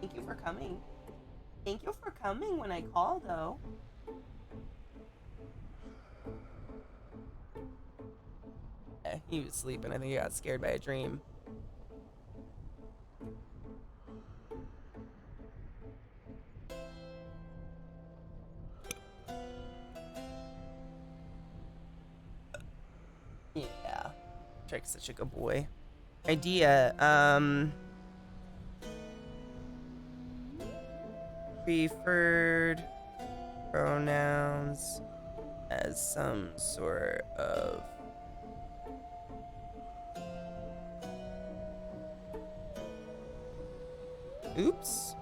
Thank you for coming. Thank you for coming when I call, though. He was sleeping. I think he got scared by a dream. Yeah. Trick's such a good boy. Idea. Preferred pronouns as some sort of oops.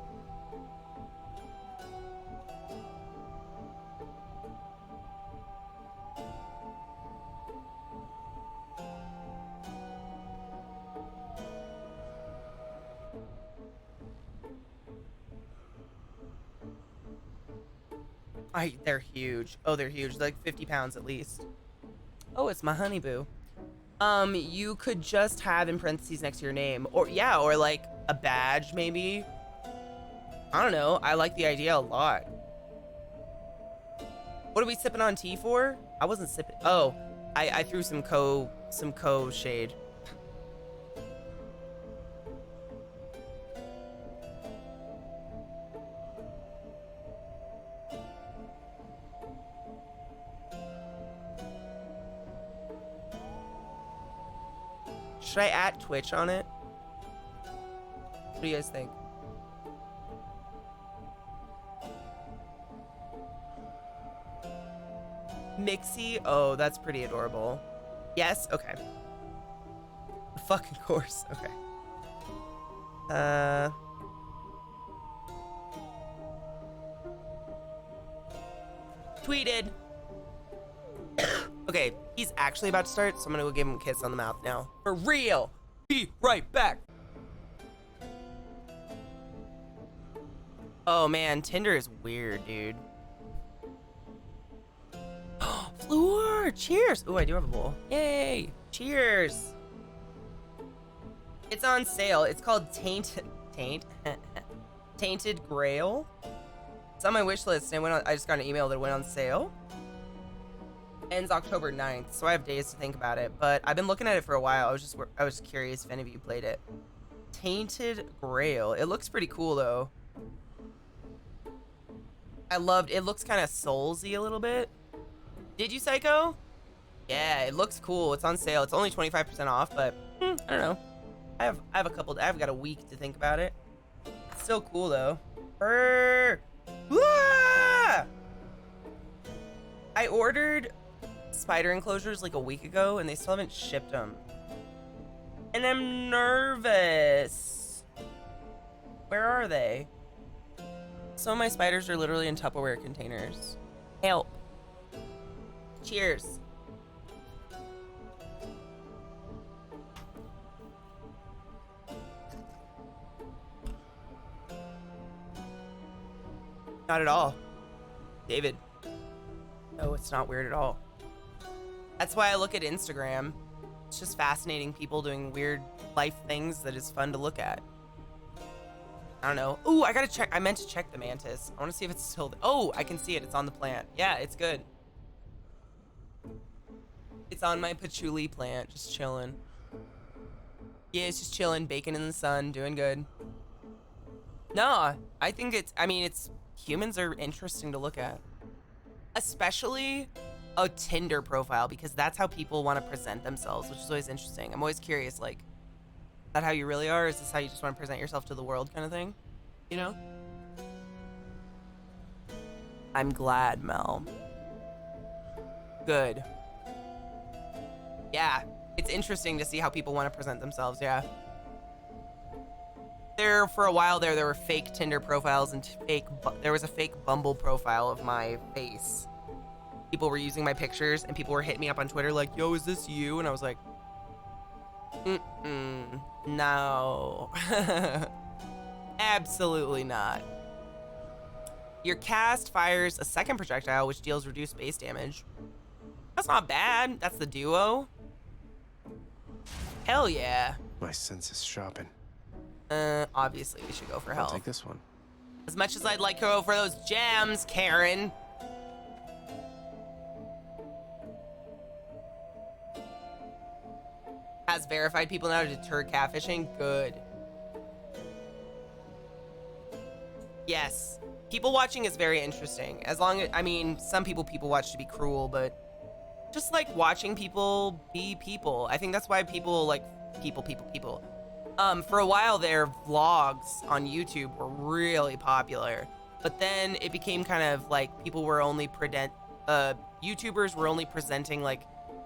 They're huge. Oh, they're huge. Like 50 pounds at least. Oh, it's my honey boo. You could just have in parentheses next to your name. Or, yeah, or like a badge, maybe. I don't know. I like the idea a lot. What are we sipping on tea for? I wasn't sipping. Oh, I threw some co shade. Should I add Twitch on it? What do you guys think? Mixie? Oh, that's pretty adorable. Yes? Okay. Fucking course. Okay. Tweeted. Okay, he's actually about to start, so I'm gonna go give him a kiss on the mouth now. For real! Be right back! Oh man, Tinder is weird, dude. Floor! Cheers! Oh, I do have a bowl. Yay! Cheers! It's on sale. It's called Tainted Grail. It's on my wish list, and I just got an email that it went on sale. Ends October 9th, so I have days to think about it. But I've been looking at it for a while. I was curious if any of you played it. Tainted Grail. It looks pretty cool though. I loved it. Looks kind of soulsy a little bit. Did you, Psycho? Yeah, it looks cool. It's on sale. It's only 25% off, but I don't know. I've got a week to think about it. It's still cool though. I ordered spider enclosures like a week ago and they still haven't shipped them. And I'm nervous. Where are they? Some of my spiders are literally in Tupperware containers. Help. Cheers. Not at all. David. No, it's not weird at all. That's why I look at Instagram. It's just fascinating people doing weird life things that is fun to look at. I don't know. Ooh, I gotta check. I meant to check the mantis. I want to see if it's still. Oh, I can see it. It's on the plant. Yeah, it's good. It's on my patchouli plant, just chilling. Yeah, it's just chilling, baking in the sun, doing good. No, I think it's humans are interesting to look at. Especially a Tinder profile, because that's how people want to present themselves, which is always interesting. I'm always curious, like, is that how you really are? Or is this how you just want to present yourself to the world kind of thing? You know? I'm glad, Mel. Good. Yeah, it's interesting to see how people want to present themselves, yeah. For a while there were fake Tinder profiles and there was a fake Bumble profile of my face. People were using my pictures and people were hitting me up on Twitter like, yo, is this you? And I was like, no. Absolutely not. Your cast fires a second projectile, which deals reduced base damage. That's not bad. That's the duo. Hell yeah. My sense is sharpened. Obviously we should go for I'll health. take this one. As much as I'd like to go for those gems, Karen. Has verified people now to deter catfishing? Good. Yes. People watching is very interesting. As long as, I mean, some people watch to be cruel, but just like watching people be people. I think that's why people like people. For a while there, vlogs on YouTube were really popular, but then it became kind of like people were only YouTubers were only presenting like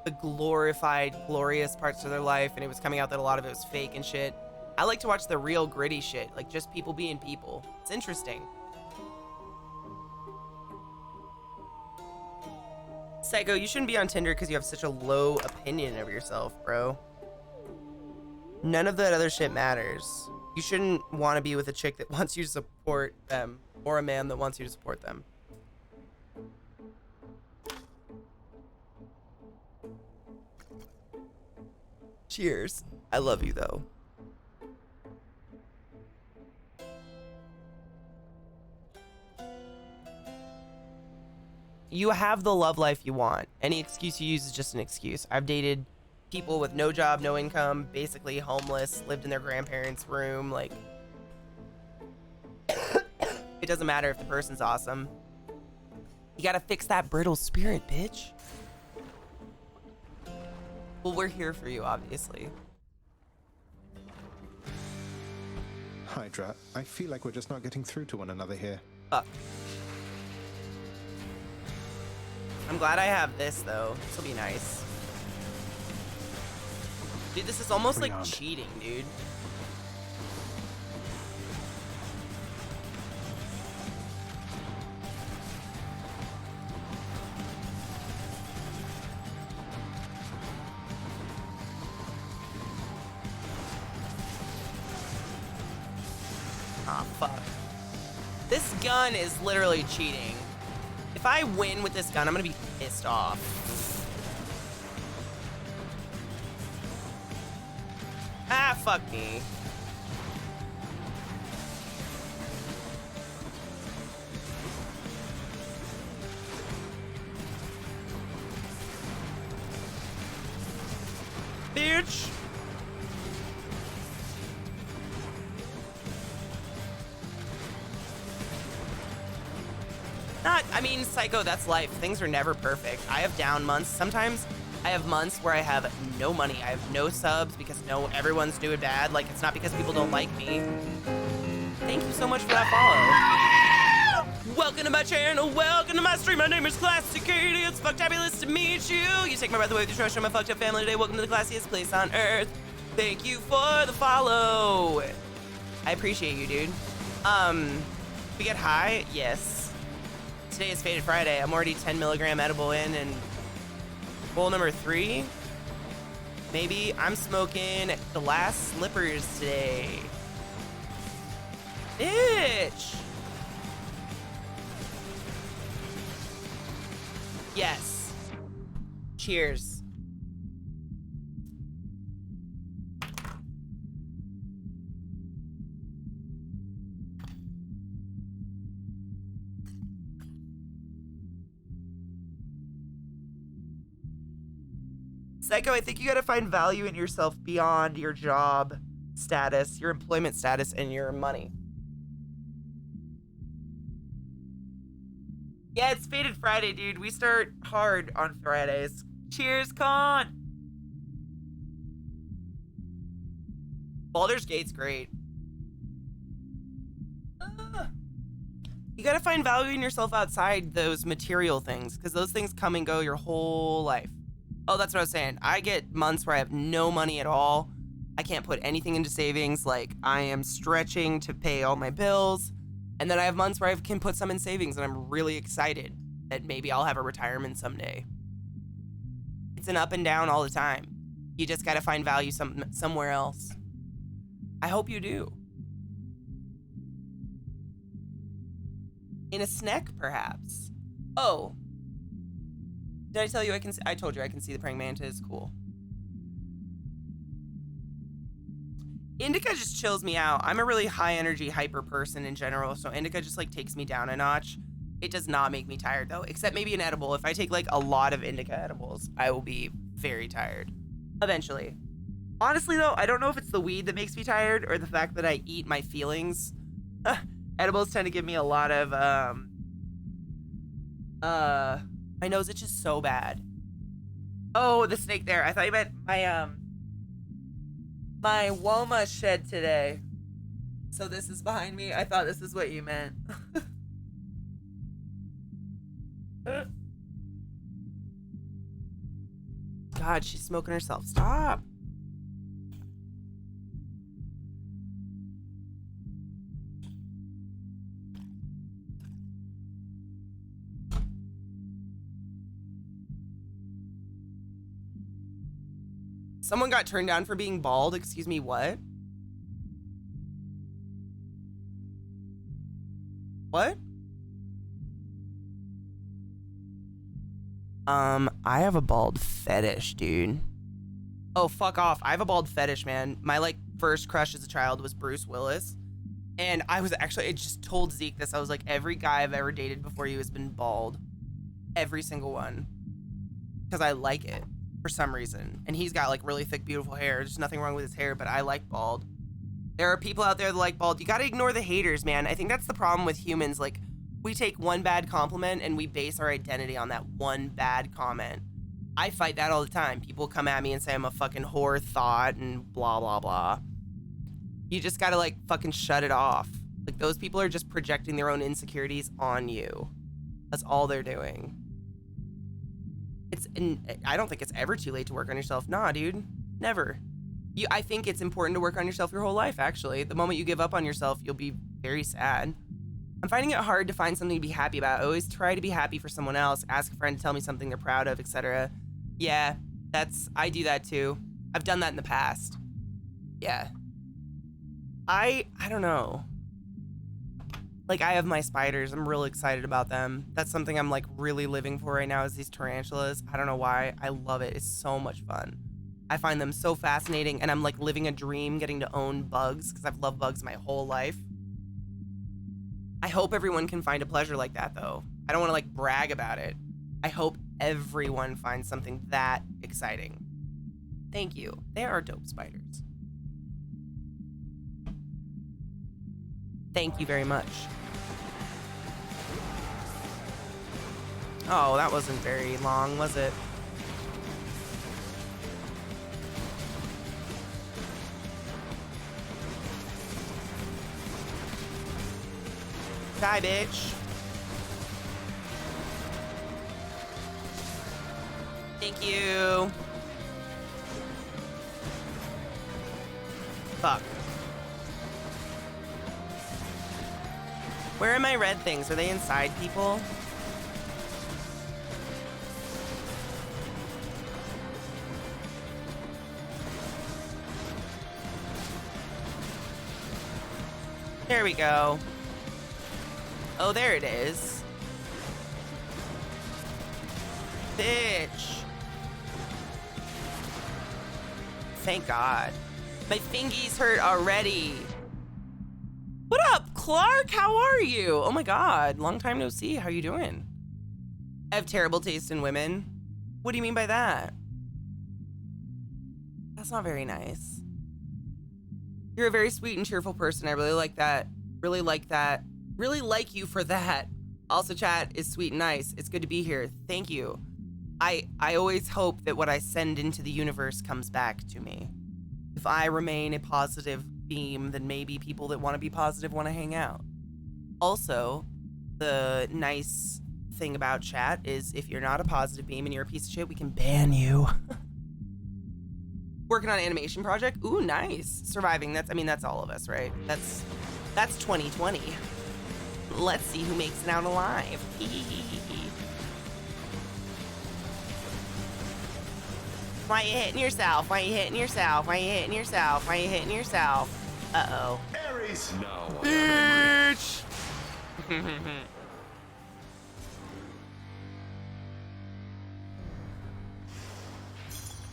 the glorified, glorious parts of their life, and it was coming out that a lot of it was fake and shit. I like to watch the real gritty shit, like just people being people. It's interesting. Psycho, you shouldn't be on Tinder because you have such a low opinion of yourself, bro. None of that other shit matters. You shouldn't want to be with a chick that wants you to support them, or a man that wants you to support them. Cheers. I love you, though. You have the love life you want. Any excuse you use is just an excuse. I've dated people with no job, no income, basically homeless, lived in their grandparents' room. Like, it doesn't matter if the person's awesome. You gotta fix that brittle spirit, bitch. Well, we're here for you, obviously. Hydra, I feel like we're just not getting through to one another here. Fuck. I'm glad I have this, though. This will be nice. Dude, this is almost like cheating, dude. Ah, fuck. This gun is literally cheating. If I win with this gun, I'm gonna be pissed off. Ah, fuck me. Bitch. I mean, Psycho, that's life. Things are never perfect. I have down months. Sometimes I have months where I have no money. I have no subs because everyone's doing bad. Like, it's not because people don't like me. Thank you so much for that follow. Welcome to my channel. Welcome to my stream. My name is ClassyKatie. It's fucktabulous to meet you. You take my breath away with your show. My fucked up family today. Welcome to the classiest place on earth. Thank you for the follow. I appreciate you, dude. We get high? Yes. Today is Faded Friday. I'm already 10 milligram edible in, and bowl number 3. Maybe I'm smoking glass slippers today. Bitch. Yes. Cheers. Psycho, I think you gotta find value in yourself beyond your job status, your employment status, and your money. Yeah, it's Faded Friday, dude. We start hard on Fridays. Cheers, Con! Baldur's Gate's great. You gotta find value in yourself outside those material things, because those things come and go your whole life. Oh, that's what I was saying. I get months where I have no money at all. I can't put anything into savings. Like, I am stretching to pay all my bills. And then I have months where I can put some in savings, and I'm really excited that maybe I'll have a retirement someday. It's an up and down all the time. You just gotta find value somewhere else. I hope you do. In a snack, perhaps. Oh. Did I tell you I told you I can see the praying mantis? Cool. Indica just chills me out. I'm a really high energy hyper person in general, so indica just like takes me down a notch. It does not make me tired though, except maybe an edible. If I take like a lot of indica edibles, I will be very tired eventually. Honestly though, I don't know if it's the weed that makes me tired or the fact that I eat my feelings. Edibles tend to give me a lot of my nose itches so bad. Oh, the snake there. I thought you meant my Woma shed today. So this is behind me. I thought this is what you meant. God, she's smoking herself. Stop. Someone got turned down for being bald. Excuse me, what? What? I have a bald fetish, dude. Oh, fuck off. I have a bald fetish, man. My, like, first crush as a child was Bruce Willis. And I was actually, I just told Zeke this. I was like, every guy I've ever dated before you has been bald. Every single one. Because I like it. For some reason. And he's got like really thick, beautiful hair. There's nothing wrong with his hair, but I like bald. There are people out there that like bald. You gotta ignore the haters, man. I think that's the problem with humans. Like, we take one bad compliment and we base our identity on that one bad comment. I fight that all the time. People come at me and say I'm a fucking whore thought and blah, blah, blah. You just gotta like fucking shut it off. Like, those people are just projecting their own insecurities on you. That's all they're doing. I don't think it's ever too late to work on yourself. Nah, dude, never. I think it's important to work on yourself your whole life, actually. The moment you give up on yourself, you'll be very sad. I'm finding it hard to find something to be happy about. I always try to be happy for someone else, ask a friend to tell me something they're proud of, etc. Yeah, I do that too. I've done that in the past. Yeah. I don't know. Like, I have my spiders. I'm really excited about them. That's something I'm like really living for right now, is these tarantulas. I don't know why. I love it. It's so much fun. I find them so fascinating, and I'm like living a dream getting to own bugs because I've loved bugs my whole life. I hope everyone can find a pleasure like that though. I don't want to like brag about it. I hope everyone finds something that exciting. Thank you. They are dope spiders. Thank you very much. Oh, that wasn't very long, was it? Die, bitch. Thank you. Fuck. Where are my red things? Are they inside people? There we go. Oh, there it is. Bitch. Thank God. My fingies hurt already. What up, Clark? How are you? Oh my God, long time no see. How you doing? I have terrible taste in women. What do you mean by that? That's not very nice. You're a very sweet and cheerful person. I really like that. Really like that. Really like you for that. Also, chat is sweet and nice. It's good to be here. Thank you. I always hope that what I send into the universe comes back to me. If I remain a positive beam, then maybe people that want to be positive want to hang out. Also, the nice thing about chat is if you're not a positive beam and you're a piece of shit, we can ban you. Working on an animation project. Ooh, nice. Surviving. That's all of us, right? That's 2020. Let's see who makes it out alive. Why you hitting yourself? Why you hitting yourself? Why you hitting yourself? Why you hitting yourself? Uh-oh. Aries! No. Bitch!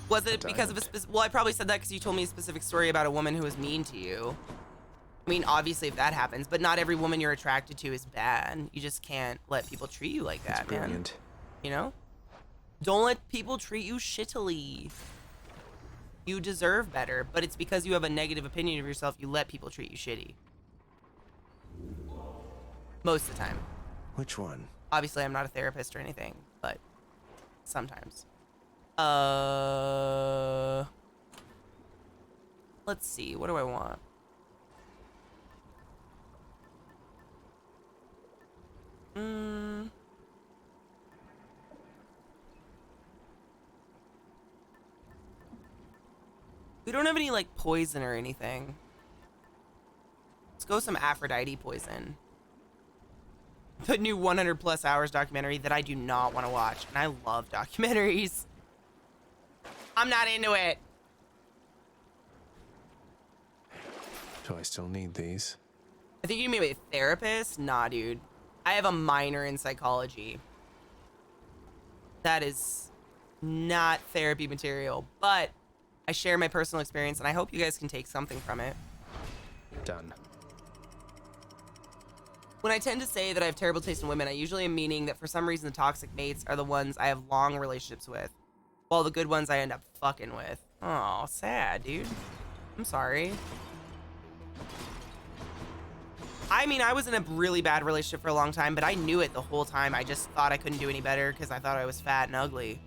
Was it because of a specific... Well, I probably said that because you told me a specific story about a woman who was mean to you. I mean, obviously, if that happens, but not every woman you're attracted to is bad. You just can't let people treat you like that, man. Brilliant. You know? Don't let people treat you shittily. You deserve better, but it's because you have a negative opinion of yourself, you let people treat you shitty. Most of the time. Which one? Obviously, I'm not a therapist or anything, but sometimes. Let's see. What do I want? We don't have any, like, poison or anything. Let's go some Aphrodite poison. The new 100 plus hours documentary that I do not want to watch. And I love documentaries. I'm not into it. Do I still need these? I think you mean a therapist? Nah, dude. I have a minor in psychology. That is not therapy material, but I share my personal experience and I hope you guys can take something from it. Done. When I tend to say that I have terrible taste in women, I usually am meaning that for some reason the toxic mates are the ones I have long relationships with, while the good ones I end up fucking with. Oh, sad, dude. I'm sorry. I mean, I was in a really bad relationship for a long time, but I knew it the whole time. I just thought I couldn't do any better because I thought I was fat and ugly.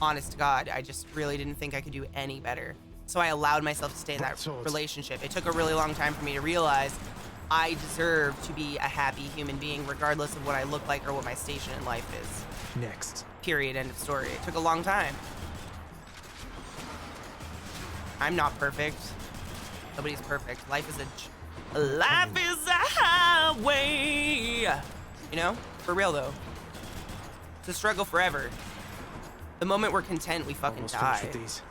Honest to God, I just really didn't think I could do any better. So I allowed myself to stay in that relationship. It took a really long time for me to realize I deserve to be a happy human being regardless of what I look like or what my station in life is. Next. Period. End of story. It took a long time. I'm not perfect. Nobody's perfect. Life is a highway. You know? For real though. It's a struggle forever. The moment we're content, we fucking Almost die. finished with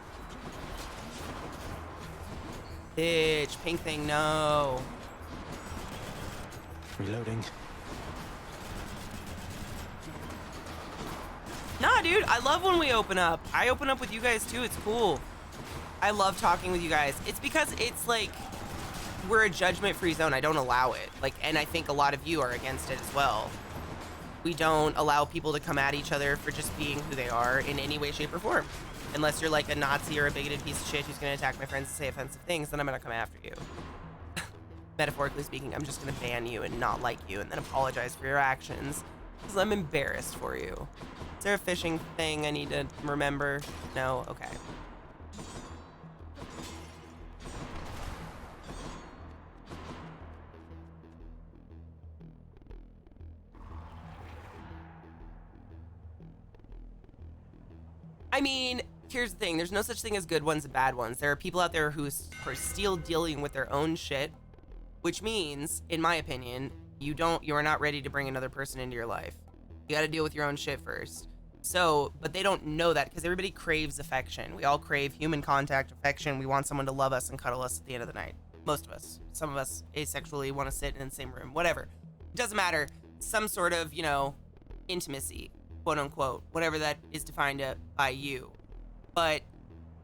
these. Bitch, pink thing, no. Reloading. Nah, dude, I love when we open up. I open up with you guys too, it's cool. I love talking with you guys. It's because it's like, we're a judgment-free zone. I don't allow it. Like, and I think a lot of you are against it as well. We don't allow people to come at each other for just being who they are in any way, shape, or form. Unless you're like a Nazi or a bigoted piece of shit who's gonna attack my friends and say offensive things, then I'm gonna come after you. Metaphorically speaking, I'm just gonna ban you and not like you and then apologize for your actions because I'm embarrassed for you. Is there a fishing thing I need to remember? No? Okay. I mean, here's the thing. There's no such thing as good ones and bad ones. There are people out there who are still dealing with their own shit, which means, in my opinion, you are not ready to bring another person into your life. You got to deal with your own shit first. So, but they don't know that because everybody craves affection. We all crave human contact, affection. We want someone to love us and cuddle us at the end of the night. Most of us. Some of us asexually want to sit in the same room. Whatever. It doesn't matter. Some sort of, you know, intimacy, quote unquote, whatever that is defined by you. But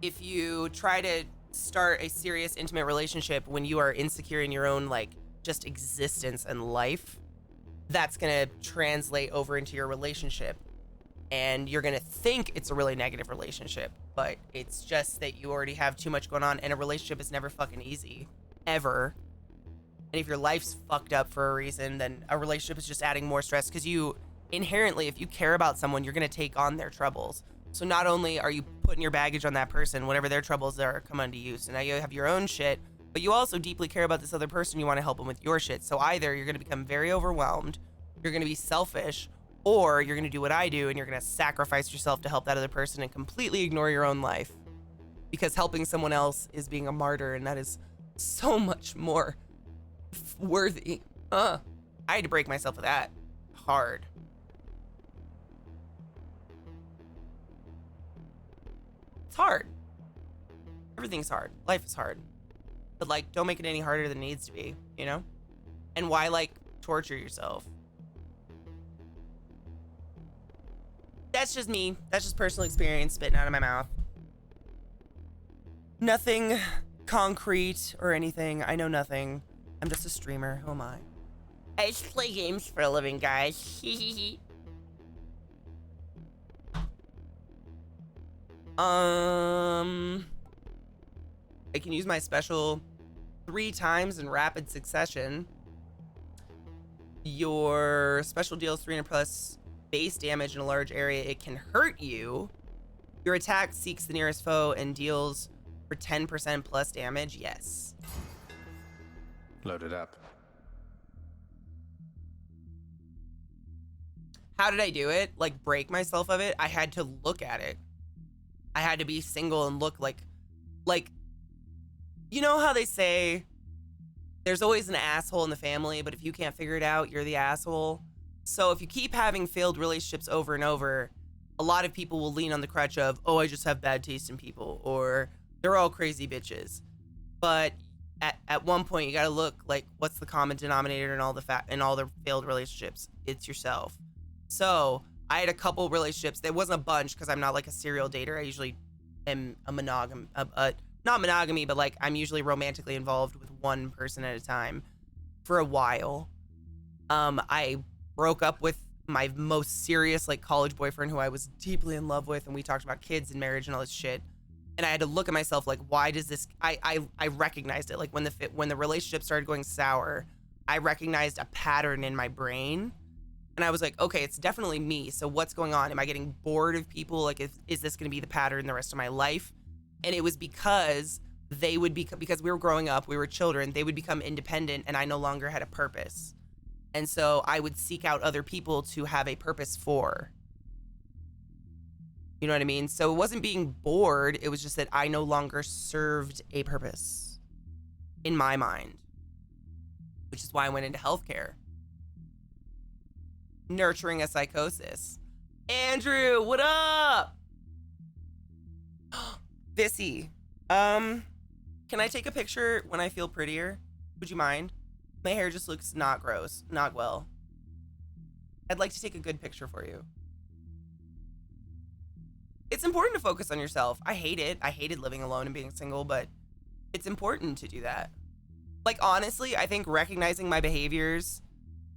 if you try to start a serious intimate relationship when you are insecure in your own like just existence and life, that's gonna translate over into your relationship and you're gonna think it's a really negative relationship, but it's just that you already have too much going on and a relationship is never fucking easy, ever. And if your life's fucked up for a reason, then a relationship is just adding more stress because you inherently, if you care about someone, you're gonna take on their troubles. So not only are you putting your baggage on that person, whatever their troubles are, come onto you. So now you have your own shit, but you also deeply care about this other person. You want to help them with your shit. So either you're going to become very overwhelmed, you're going to be selfish, or you're going to do what I do and you're going to sacrifice yourself to help that other person and completely ignore your own life. Because helping someone else is being a martyr, and that is so much more worthy. I had to break myself with that hard. It's hard. Everything's hard. Life is hard. But like, don't make it any harder than it needs to be, you know? And why like torture yourself? That's just me. That's just personal experience spitting out of my mouth. Nothing concrete or anything. I know nothing. I'm just a streamer. Who am I? I just play games for a living, guys. I can use my special 3 times in rapid succession. Your special deals 300 plus base damage in a large area. It can hurt you. Your attack seeks the nearest foe and deals for 10% plus damage. Yes. Load it up. How did I do it? Like, break myself of it? I had to look at it. I had to be single and look like, you know how they say there's always an asshole in the family, but if you can't figure it out, you're the asshole. So if you keep having failed relationships over and over, a lot of people will lean on the crutch of, oh, I just have bad taste in people, or they're all crazy bitches. But at one point, you got to look like, what's the common denominator in all the failed relationships? It's yourself. So I had a couple relationships. There wasn't a bunch because I'm not like a serial dater. I usually am a monogam, not monogamy, but like I'm usually romantically involved with one person at a time for a while. I broke up with my most serious like college boyfriend who I was deeply in love with, and we talked about kids and marriage and all this shit. And I had to look at myself like, why does this? I recognized it. Like when the relationship started going sour, I recognized a pattern in my brain. And I was like, okay, it's definitely me. So what's going on? Am I getting bored of people? Like, is this going to be the pattern the rest of my life? And it was because because we were growing up, we were children, they would become independent and I no longer had a purpose. And so I would seek out other people to have a purpose for. You know what I mean? So it wasn't being bored. It was just that I no longer served a purpose in my mind, which is why I went into healthcare. Nurturing a psychosis. Andrew, what up? Vissy, can I take a picture when I feel prettier? Would you mind? My hair just looks not gross, not well. I'd like to take a good picture for you. It's important to focus on yourself. I hate it. I hated living alone and being single, but it's important to do that. Like, honestly, I think recognizing my behaviors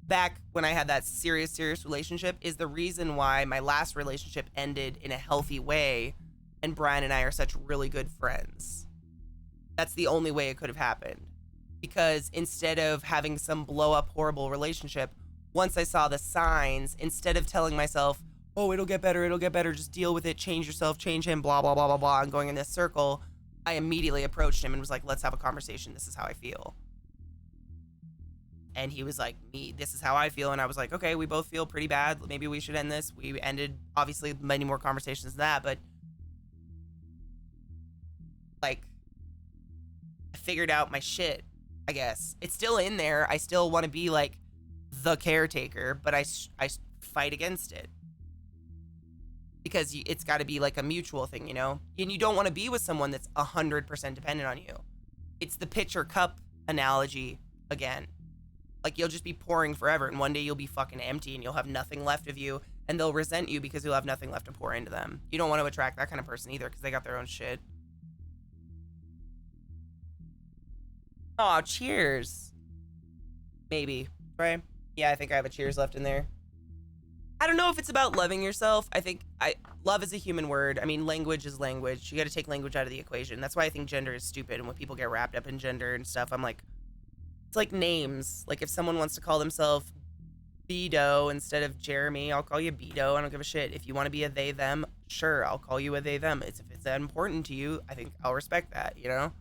back when I had that serious relationship is the reason why my last relationship ended in a healthy way and Brian and I are such really good friends. That's the only way it could have happened. Because instead of having some blow up horrible relationship, once I saw the signs, instead of telling myself, oh, it'll get better, just deal with it, change yourself, change him, blah, blah, blah, blah, blah, and going in this circle, I immediately approached him and was like, let's have a conversation. This is how I feel. And he was like, this is how I feel. And I was like, okay, we both feel pretty bad. Maybe we should end this. We ended, obviously, many more conversations than that, but like, I figured out my shit, I guess. It's still in there. I still want to be like the caretaker, but I fight against it. Because it's got to be like a mutual thing, you know? And you don't want to be with someone that's 100% dependent on you. It's the pitcher cup analogy again. Like, you'll just be pouring forever, and one day you'll be fucking empty, and you'll have nothing left of you, and they'll resent you because you'll have nothing left to pour into them. You don't want to attract that kind of person either, because they got their own shit. Aw, cheers. Maybe, right? Yeah, I think I have a cheers left in there. I don't know if it's about loving yourself. I think love is a human word. I mean, language is language. You got to take language out of the equation. That's why I think gender is stupid, and when people get wrapped up in gender and stuff, I'm like, it's like names. Like if someone wants to call themselves Beto instead of Jeremy, I'll call you Beto. I don't give a shit. If you want to be a they, them, sure, I'll call you a they, them. If it's that important to you, I think I'll respect that, you know?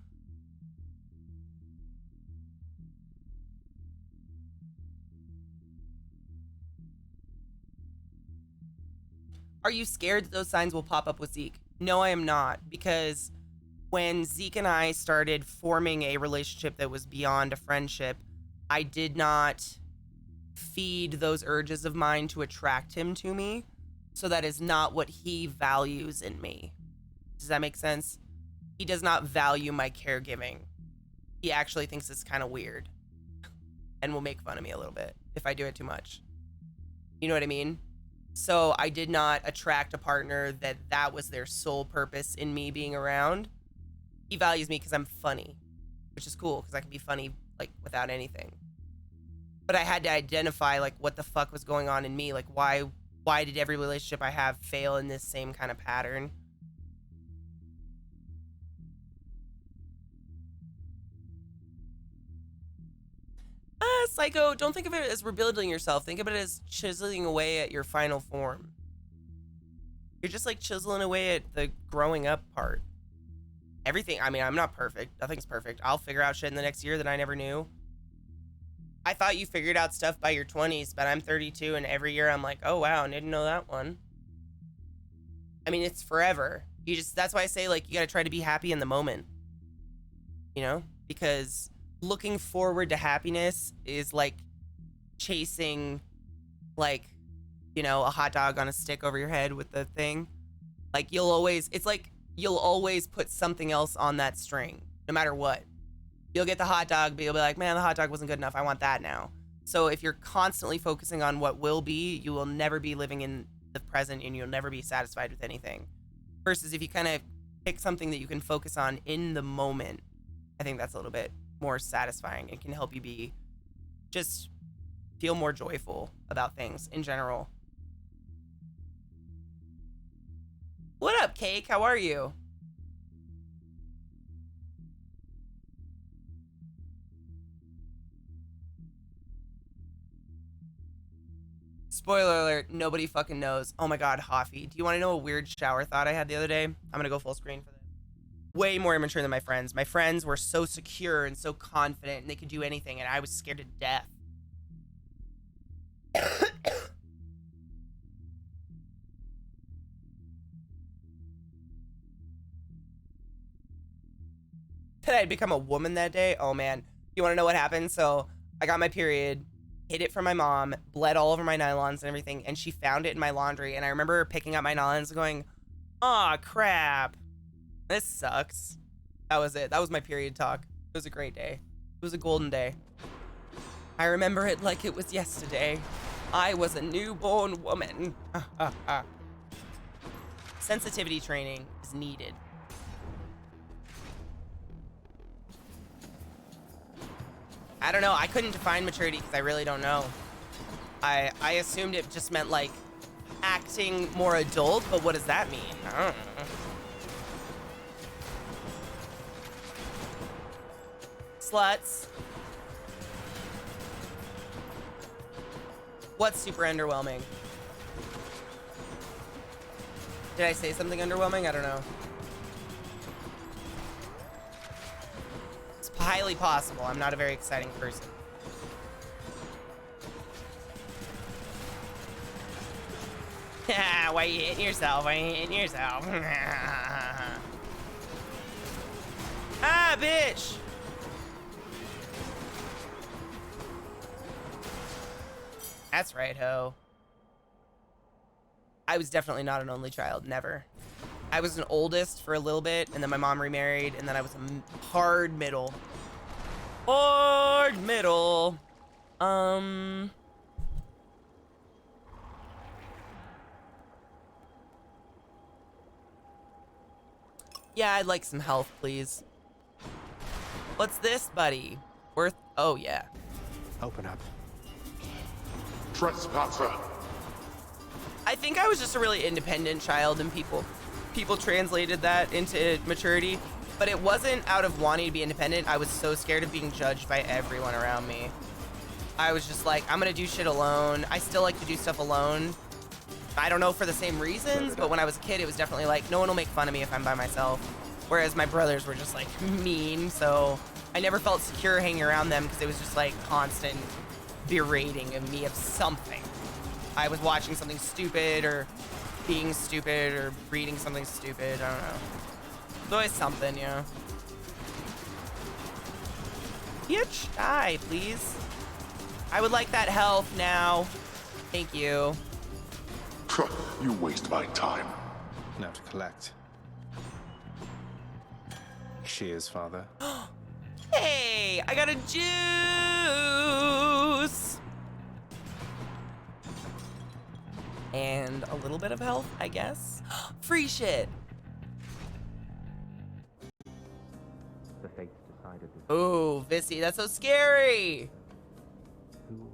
Are you scared that those signs will pop up with Zeke? No, I am not, because when Zeke and I started forming a relationship that was beyond a friendship, I did not feed those urges of mine to attract him to me. So that is not what he values in me. Does that make sense? He does not value my caregiving. He actually thinks it's kind of weird and will make fun of me a little bit if I do it too much. You know what I mean? So I did not attract a partner that was their sole purpose in me being around. he values me because I'm funny, which is cool because I can be funny like without anything. But I had to identify like what the fuck was going on in me. Like why did every relationship I have fail in this same kind of pattern? Psycho, don't think of it as rebuilding yourself. Think of it as chiseling away at your final form. You're just like chiseling away at the growing up part. Everything, I mean, I'm not perfect. Nothing's perfect. I'll figure out shit in the next year that I never knew. I thought you figured out stuff by your 20s, but I'm 32 and every year I'm like, oh wow, didn't know that one. I mean, it's forever. That's why I say like, you gotta try to be happy in the moment. You know? Because looking forward to happiness is like chasing like, you know, a hot dog on a stick over your head with the thing. Like you'll always put something else on that string, no matter what. You'll get the hot dog, but you'll be like, man, the hot dog wasn't good enough. I want that now. So if you're constantly focusing on what will be, you will never be living in the present and you'll never be satisfied with anything. Versus if you kind of pick something that you can focus on in the moment, I think that's a little bit more satisfying. It can help you just feel more joyful about things in general. What up, Cake? How are you? Spoiler alert, nobody fucking knows. Oh my god, Hoffy. Do you want to know a weird shower thought I had the other day? I'm gonna go full screen for this. Way more immature than my friends. My friends were so secure and so confident and they could do anything, and I was scared to death. That I'd become a woman that day? Oh man. You want to know what happened? So I got my period, hid it from my mom, bled all over my nylons and everything, and she found it in my laundry. And I remember picking up my nylons and going, aw, crap. This sucks. That was it. That was my period talk. It was a great day. It was a golden day. I remember it like it was yesterday. I was a newborn woman. Sensitivity training is needed. I don't know. I couldn't define maturity because I really don't know. I assumed it just meant like acting more adult, but what does that mean? I don't know. Sluts. What's super underwhelming? Did I say something underwhelming? I don't know. It's highly possible. I'm not a very exciting person. Why you hitting yourself? Why you hitting yourself? Ah, bitch! That's right, ho. I was definitely not an only child, never. I was an oldest for a little bit, and then my mom remarried, and then I was a hard middle. Hard middle. Yeah, I'd like some health, please. What's this, buddy? Worth? Oh, yeah. Open up. Trespasser. I think I was just a really independent child, and people translated that into maturity. But it wasn't out of wanting to be independent. I was so scared of being judged by everyone around me. I was just like, I'm gonna do shit alone. I still like to do stuff alone. I don't know for the same reasons, but when I was a kid, it was definitely like, no one will make fun of me if I'm by myself. Whereas my brothers were just like mean, so I never felt secure hanging around them because it was just like constant berating of me of something. I was watching something stupid or being stupid or reading something stupid, I don't know. It's always something, you know. Bitch, die, please. I would like that health now. Thank you. You waste my time. Now to collect. Cheers, Father. Hey, I got a juice. And a little bit of health, I guess. Free shit. Vissy, that's so scary. Who